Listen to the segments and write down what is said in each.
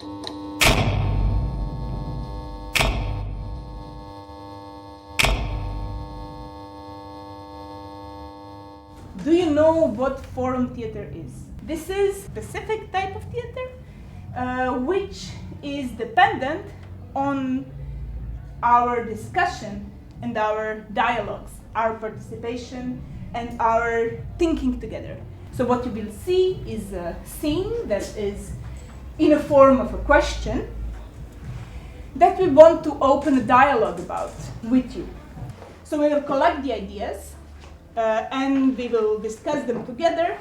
Do you know what forum theater is? This is a specific type of theater which is dependent on our discussion and our dialogues, our participation and our thinking together. So what you will see is a scene that is in a form of a question that we want to open a dialogue about with you. So we will collect the ideas and we will discuss them together,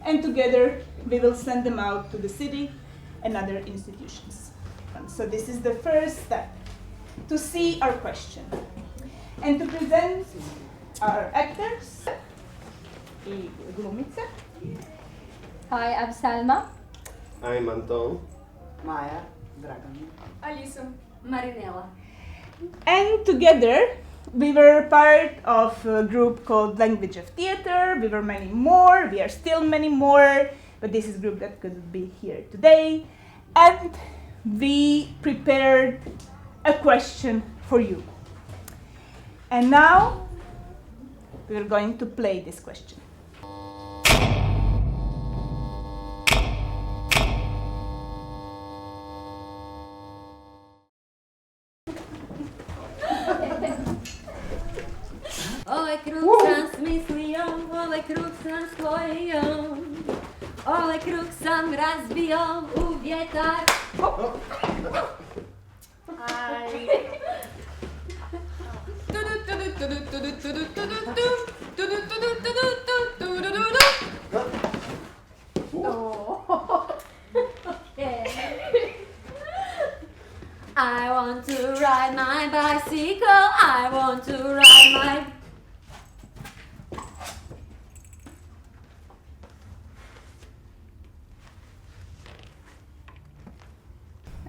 and together we will send them out to the city and other institutions. So this is the first step, to see our question and to present our actors. I glumice. Hi, I'm Salma. I'm Anton. Maja, Dragan. Alisa. Marinela. And together we were part of a group called Language of Theater. We were many more, we are still many more, but this is a group that couldn't be here today. And we prepared a question for you. And now we're going to play this question. Ovaj krug sam smislio, ovaj krug sam stvorio, ovaj krug sam razbio u vjetar. I want to ride my bicycle, I want to ride my...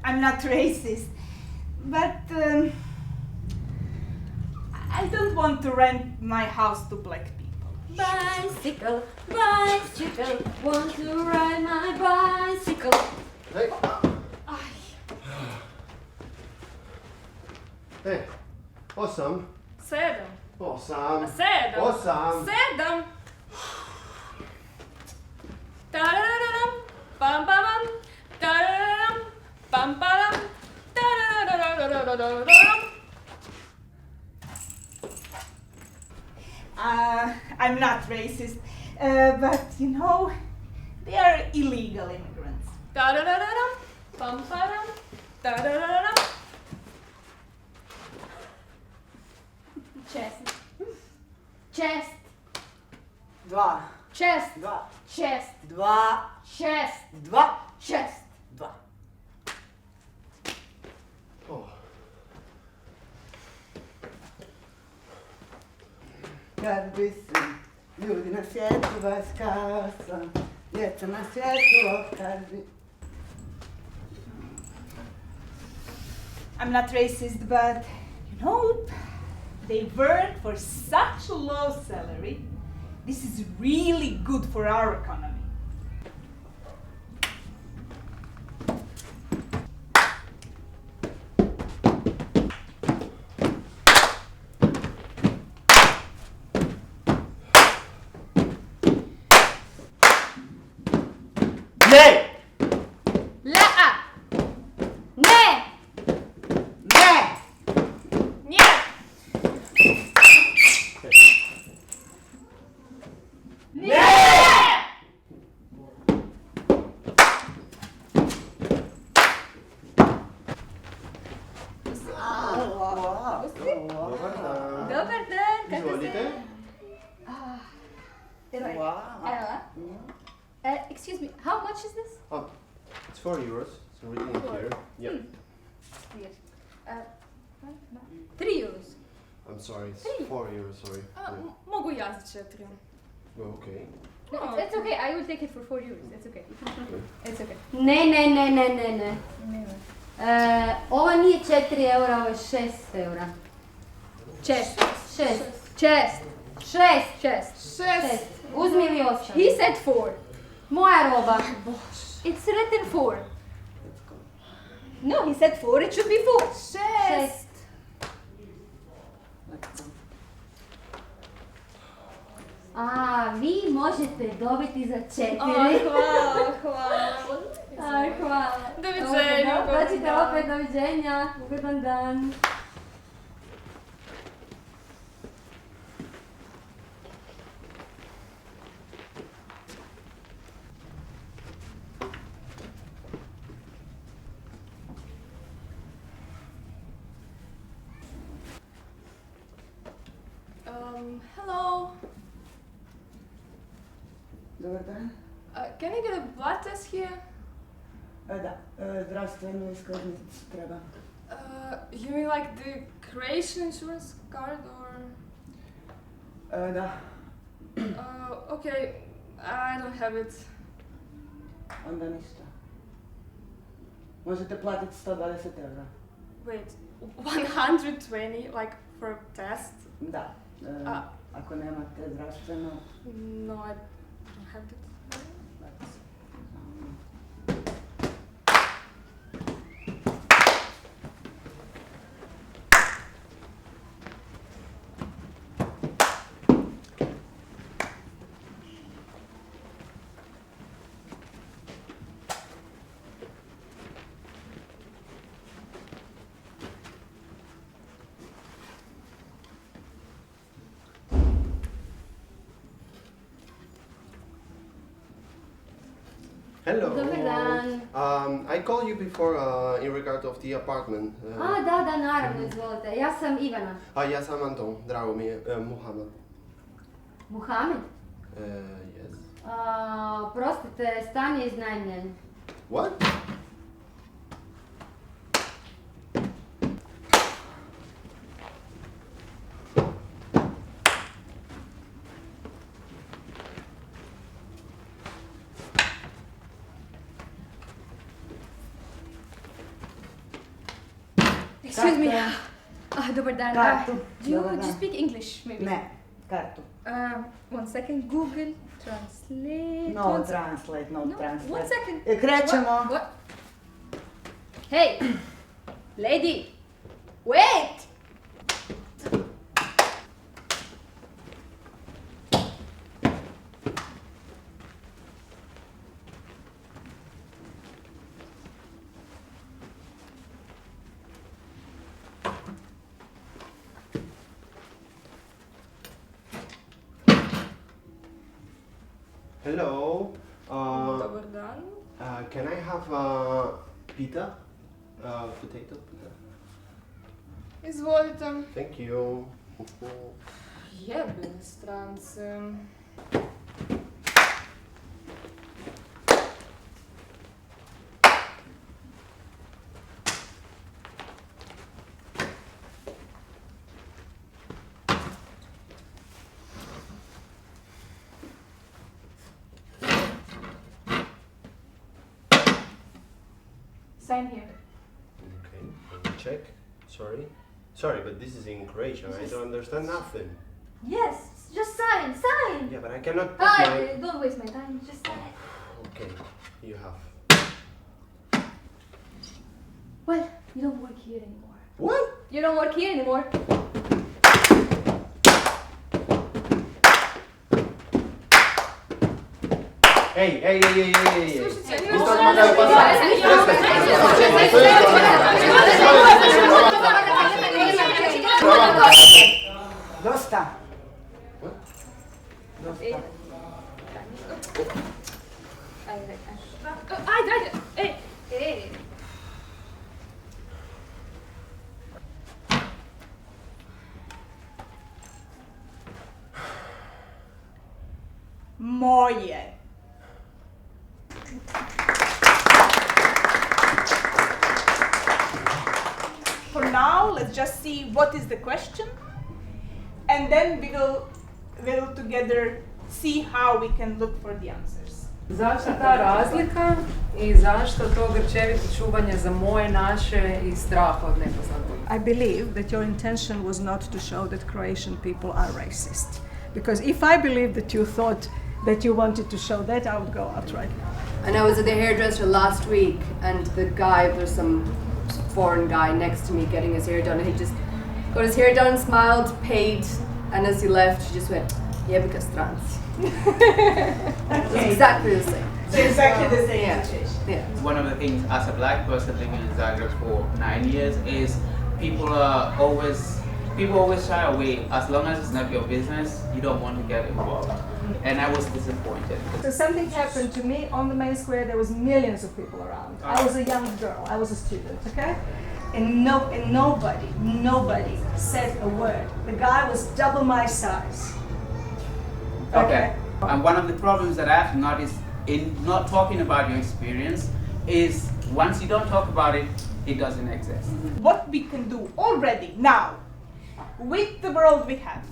I'm not racist, but I don't want to rent my house to black people. Bicycle, bicycle, want to ride my bicycle. Hey. Hey. 8. 7. 8. 7. 8. 7. Tarararam, pam pam, tarararam, pam pam, tarararam. I'm not racist, but you know, they are illegal immigrants. Tarararam, pam pam, tarararam. Chest. Chest. 2. Chest. 2. Chest. 2. Chest. 2. Chest. 2. Oh. Kad bi svi ljudi na svijetu vas kasa, djeca na svijetu, kad bi... I'm not racist, but you know, they work for such a low salary. This is really good for our economy. Ne! La. Ne. Ne! Nje. Dobar dan, kako Izvolite. Ella? Excuse me, how much is this? Oh, it's 4 euros. It's written in here. Yeah. Weird. 3 euros. I'm sorry, it's 3. 4 euros, sorry. Mogu ja za 4. Oh, okay. No, it's okay, I will take it for 4 euros, it's okay. Okay. It's okay. Ne. Ova nije 4 eura, ovo je 6 eura. Chest. Uzmi ili ostavi. He said 4. Moja roba. It's written 4. No, he said 4, it should be 4. 6. A, vi možete dobiti za 4. Hvala. Hvala. Doviđenja. Dođite opet, doviđenja. Ugodan dan. Hello. Dobar dan. Can I get a blood test here? Da, zdravstvenu iskaznicu treba. You mean like the Croatian insurance card or? Da, Okay, I don't have it. onda ništa. Možete platiti 120 eura. Wait, 120 like for a test? Da, ako nemate zdravstveno. No, I don't have it. Hello. Dobar dan. I called you before in regard of the apartment. Da, naravno, izvolite. Ja sam Ivana. Ja sam Anton, drago mi je, Muhammad. Muhamed? Yes. Prostite, stan je iznajmljen. What? Excuse me. Dobar dan. Kartu. Do Dobar you dan. speak English maybe? Ne, kartu. 1 second, Google Translate. No translate, no translate. 1 second. Krećemo. What? Hey, lady, wait! Hello. Dobar dan. Can I have pita? Potato pita. Izvolite. Thank you. Jebene strance. Sign here. Okay, let me check. Sorry, but this is in Croatian. I don't understand nothing. Yes, just sign. Yeah, but I cannot put my... Don't waste my time, just sign. Okay, you have. Well, you don't work here anymore. What? You don't work here anymore. Hey. Слушайте, Vi ste odmah Dosta. What? Dosta. Ajde, ej. Moje. For now, let's just see what is the question, and then we will together see how we can look for the answers. Zašto ta razlika i zašto to grčevito čuvanje za moje, naše i strah od nepoznatog? I believe that your intention was not to show that Croatian people are racist. Because if I believed that you thought that you wanted to show that, I would go out right now. And I was at the hairdresser last week, and the guy, there's some foreign guy next to me getting his hair done, and he just got his hair done, smiled, paid, and as he left, she just went, yeah, because trans. It's exactly the same. So exactly the same Yeah. situation. Yeah. One of the things as a black person living in Zagreb for 9 years is people always shy away. As long as it's not your business, you don't want to get involved. And I was disappointed. So something happened to me on the main square. There was millions of people around. I was a young girl. I was a student. Okay, and nobody said a word. The guy was double my size. Okay. And one of the problems that I've noticed in not talking about your experience is once you don't talk about it, it doesn't exist. What we can do already now, with the world we have,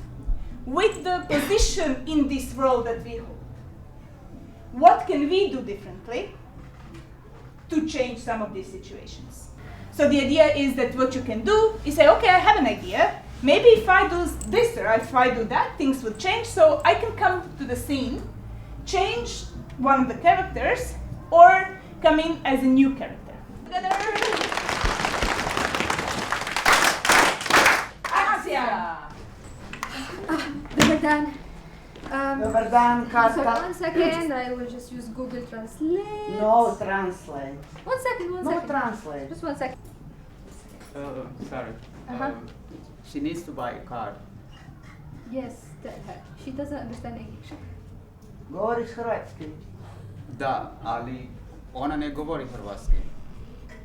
with the position in this world that we hold, what can we do differently to change some of these situations? So the idea is that what you can do is say, okay, I have an idea. Maybe if I do this or if I do that, things would change. So I can come to the scene, change one of the characters, or come in as a new character. Dobar dan. Dobar dan, Sorry, Katka. 1 second, I will just use Google Translate. No translate. 1 second, 1 No second. translate. Just 1 second. Sorry. Uh-huh. She needs to buy a car. Yes, tell her. She doesn't understand English. Govoriš hrvatski? Da, ali ona ne govori hrvatski.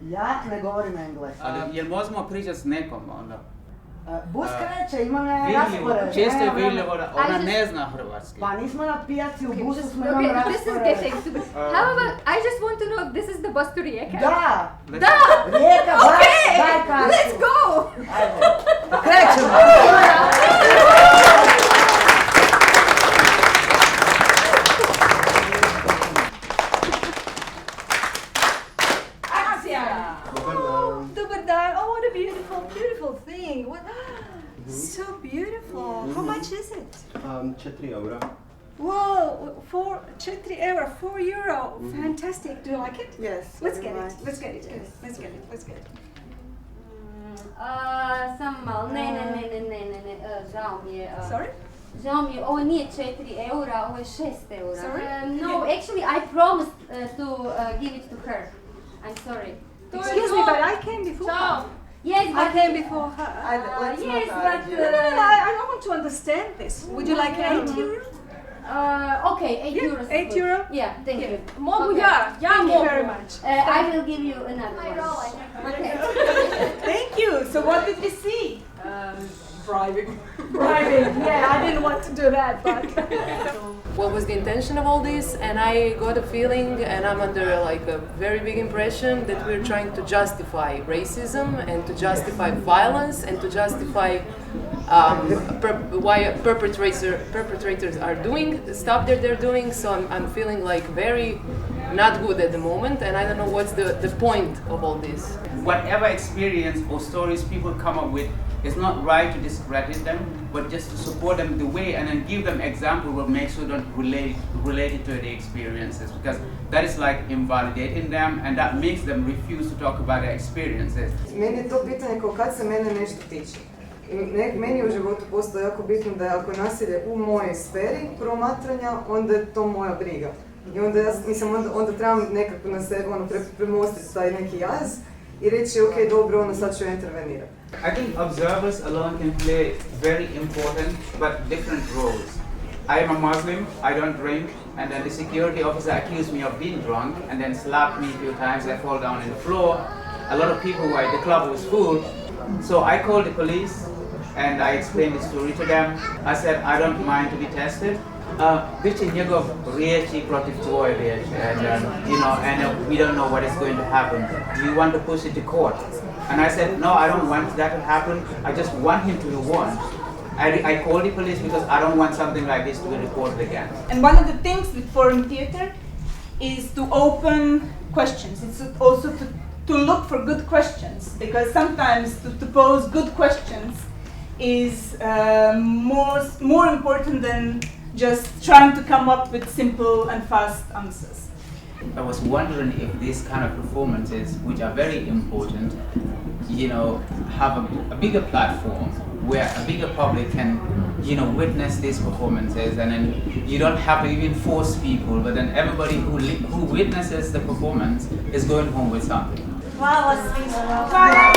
Ja ne govorim engleski. Ali jel možemo pričati s nekom onda? Bus kreće, imam ja Vidljivo, raspored. često je nema vremena. vidljivo da ona ne zna hrvatski. Pa nismo na pijaci, u busu smo Okay, imam this is raspored. getting to How about, I just want to know if this is the bus to Rijeka? Da! Da! Rijeka, Okay, daj kartu. let's go! Ajde, krećemo! Dobar dan. Oh, what a beautiful thing. What? So beautiful. How much is it? 4 eura. Whoa, 4 euro, 4 euro. Fantastic. Do you like it? Yes. Let's very get it. nice. Let's get it. Let's get it. Let's get it. Samo malo, ne, žao mi je. Sorry? Žao mi je, ovo nije 4 eura, ovo je 6 eura. Sorry? No, actually I promised to give it to her. I'm sorry. Excuse me, but I came before her. Yes, I but came before her. Let's yes, not but argue. No, I don't want to understand this. Would you like 8 euro? Okay, 8 Yeah, euros. is 8 good. euro? Yeah, thank Yeah. you. Mogu Okay. ja Thank you mogu. very much. I will give you another one. Okay. Thank you. So what did we see? Bribing. Yeah, I didn't want to do that, but. What was the intention of all this? And I got a feeling, and I'm under like a very big impression that we're trying to justify racism and to justify violence and to justify why perpetrators are doing the stuff that they're doing. So I'm feeling like very not good at the moment, and I don't know what's the point of all this. Whatever experience or stories people come up with, it's not right to discredit them, but just to support them the way and then give them example what makes you don't relate it to the experiences, because that is like invalidating them and that makes them refuse to talk about their experiences. Meni je to pitanje kao kad se mene nešto tiče. Meni u životu postoji jako bitno da ako je nasilje u mojoj sferi promatranja, onda je to moja briga. I onda ja onda trebam nekako na sebe premostiti taj neki jaz i reći ok, dobro, sad ću intervenirati. I think observers alone can play very important but different roles. I am a Muslim, I don't drink, and then the security officer accused me of being drunk and then slapped me a few times. I fall down on the floor. A lot of people were at the club was full. So I called the police and I explained the story to them. I said, I don't mind to be tested. Bit je njegov riječi protiv tvoje riječi, and we don't know what is going to happen. Do you want to push it to court? And I said, no, I don't want that to happen. I just want him to be warned. I called the police because I don't want something like this to be reported again. And one of the things with foreign theater is to open questions. It's also to look for good questions, because sometimes to pose good questions is more important than just trying to come up with simple and fast answers. I was wondering if these kind of performances, which are very important, you know, have a bigger platform where a bigger public can, you know, witness these performances, and then you don't have to even force people, but then everybody who witnesses the performance is going home with something. Hvala svima. Hvala.